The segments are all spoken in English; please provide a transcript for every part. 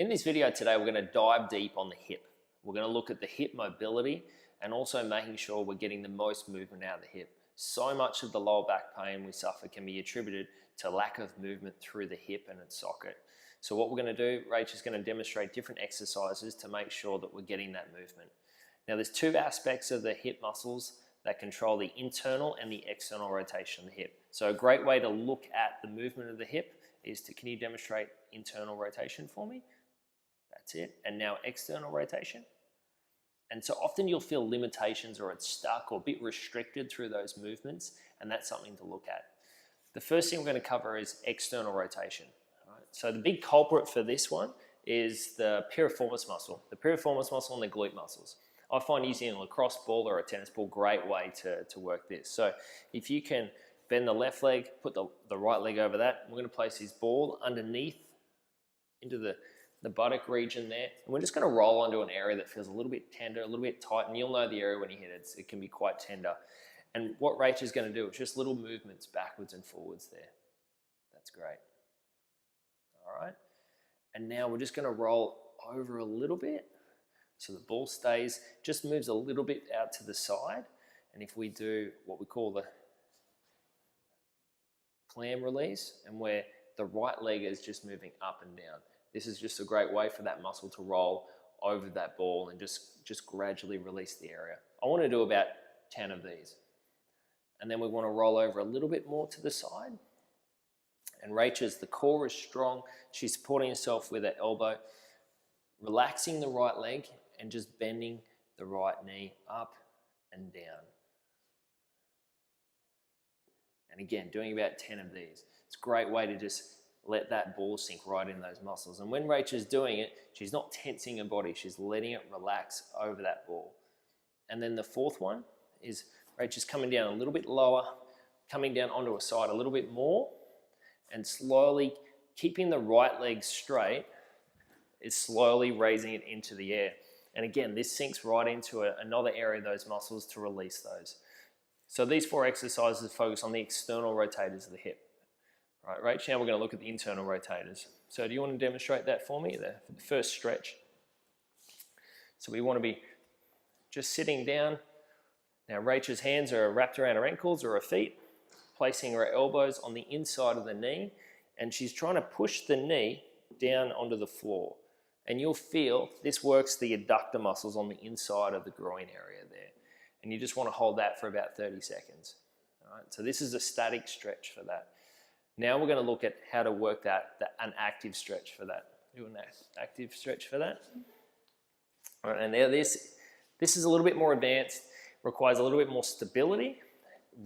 In this video today, we're going to dive deep on the hip. We're going to look at the hip mobility and also making sure we're getting the most movement out of the hip. So much of the lower back pain we suffer can be attributed to lack of movement through the hip and its socket. So what we're going to do, Rach is going to demonstrate different exercises to make sure that we're getting that movement. Now there's two aspects of the hip muscles that control the internal and the external rotation of the hip. So a great way to look at the movement of the hip is to, can you demonstrate internal rotation for me? That's it. And now external rotation. And so often you'll feel limitations or it's stuck or a bit restricted through those movements, and that's something to look at. The first thing we're going to cover is external rotation. All right? So the big culprit for this one is the piriformis muscle. The piriformis muscle and the glute muscles. I find using a lacrosse ball or a tennis ball a great way to work this. So if you can bend the left leg, put the right leg over that, we're going to place this ball underneath into the buttock region there. And we're just going to roll onto an area that feels a little bit tender, a little bit tight, and you'll know the area when you hit it. It can be quite tender. And what Rach is going to do is just little movements backwards and forwards there. That's great. All right. And now we're just going to roll over a little bit. So the ball stays, just moves a little bit out to the side. And if we do what we call the clam release, and where the right leg is just moving up and down. This is just a great way for that muscle to roll over that ball and just gradually release the area. I want to do about 10 of these. And then we want to roll over a little bit more to the side. And Rachel's, the core is strong. She's supporting herself with her elbow, relaxing the right leg and just bending the right knee up and down. And again, doing about 10 of these. It's a great way to just let that ball sink right in those muscles. And when Rachel's doing it, she's not tensing her body, she's letting it relax over that ball. And then the fourth one is Rachel's coming down a little bit lower, coming down onto a side a little bit more, and slowly keeping the right leg straight is slowly raising it into the air. And again, this sinks right into another area of those muscles to release those. So these four exercises focus on the external rotators of the hip. Right, Rach, now we're going to look at the internal rotators. So do you want to demonstrate that for me, the first stretch? So we want to be just sitting down. Now Rachel's hands are wrapped around her ankles or her feet, placing her elbows on the inside of the knee, and she's trying to push the knee down onto the floor. And you'll feel this works the adductor muscles on the inside of the groin area there. And you just want to hold that for about 30 seconds. All right, so this is a static stretch for that. Now we're going to look at how to work an active stretch for that. Do an active stretch for that. All right, and now this is a little bit more advanced, requires a little bit more stability,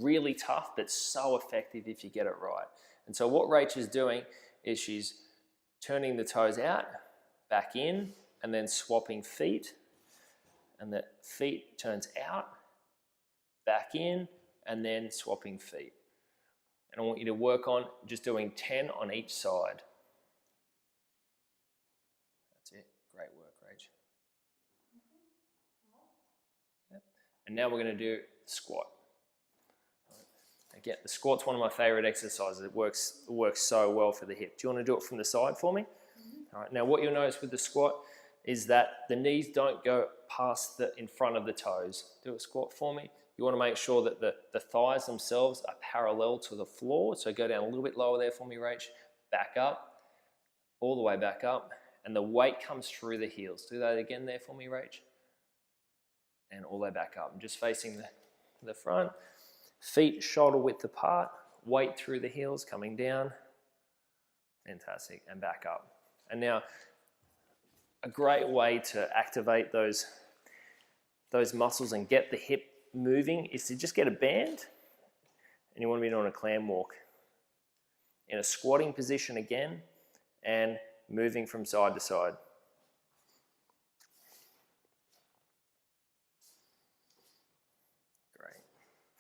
really tough, but so effective if you get it right. And so what Rach is doing is she's turning the toes out, back in, and then swapping feet. And the feet turns out, back in, and then swapping feet. And I want you to work on just doing 10 on each side. That's it. Great work, Rach. Yep. And now we're going to do squat. Again, the squat's one of my favorite exercises. It works so well for the hip. Do you want to do it from the side for me? All right. Now what you'll notice with the squat is that the knees don't go past in front of the toes. Do a squat for me. You want to make sure that the thighs themselves are parallel to the floor. So go down a little bit lower there for me, Rach. Back up, all the way back up. And the weight comes through the heels. Do that again there for me, Rach. And all the way back up. I'm just facing the front. Feet shoulder width apart. Weight through the heels, coming down. Fantastic. And back up. And now, a great way to activate those muscles and get the hip moving is to just get a band, and you want to be doing a clam walk in a squatting position again and moving from side to side. Great.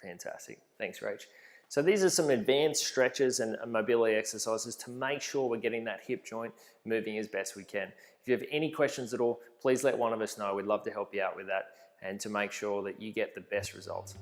Fantastic. Thanks, Rach. So these are some advanced stretches and mobility exercises to make sure we're getting that hip joint moving as best we can. If you have any questions at all, please let one of us know. We'd love to help you out with that and to make sure that you get the best results.